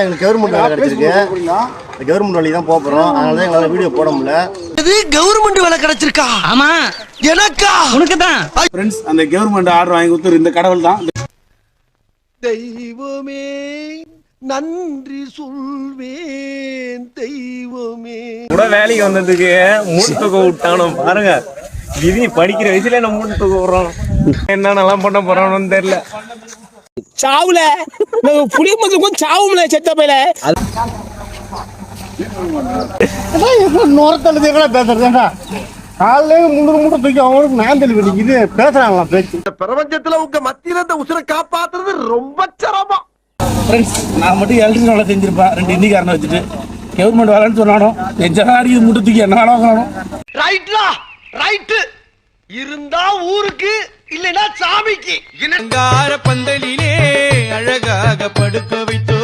எங்களுக்கு கவர்மெண்ட் வேலை கிடைச்சிருக்கு. கவர்மெண்ட் வழி தான் போறோம். அதனால தான் எங்களால வீடியோ போட முடியல. இது கவர்மெண்ட் வேலை கிடைச்சிருக்கா? ஆமா, எனக்கா? உனக்கு தான். ஃப்ரெண்ட்ஸ், அந்த கவர்மெண்ட் ஆர்டர் வாங்கி கொடுத்து இந்த கடவுள் தான். தெய்வமே நன்றி சொல்வேன், தெய்வமே. கூட வேலைக்கு வந்ததுக்கு மூணு தொகை விட்டானோ பாருங்க. விதி படிக்கிற வயசுல நம்ம மூணு தொகை விடுறோம். என்னென்னலாம் பண்ண போறோம்னு தெரியல. சாவுல புளிய மக்களுக்கும் சாவுல செத்த பையில பேசுறேன்டா காலையில முண்டு தூக்கி அவங்களுக்கு நாந்தல் வெடிக்குது பேசுறாங்களா பேச்சு. பிரபஞ்சத்துல உங்க மத்தியில இந்த உசுரை காப்பாத்துறது ரொம்ப சிரமம். ஃப்ரெண்ட்ஸ், நான் மட்டும் எலக்ட்ரிஷன் வேலை செஞ்சிருப்பேன். 2 இந்திக்காரனை வச்சுட்டு கவர்மெண்ட் வேலைன்னு சொன்னாலும் என் ஜனாரி இது முட்டு தூக்கி என்ன வேணும். ரைட்லா ரைட் இருந்தா ஊருக்கு, இல்லைன்னா சாமிக்கு. பந்தலிலே அழகாக படுக்க வைத்தோ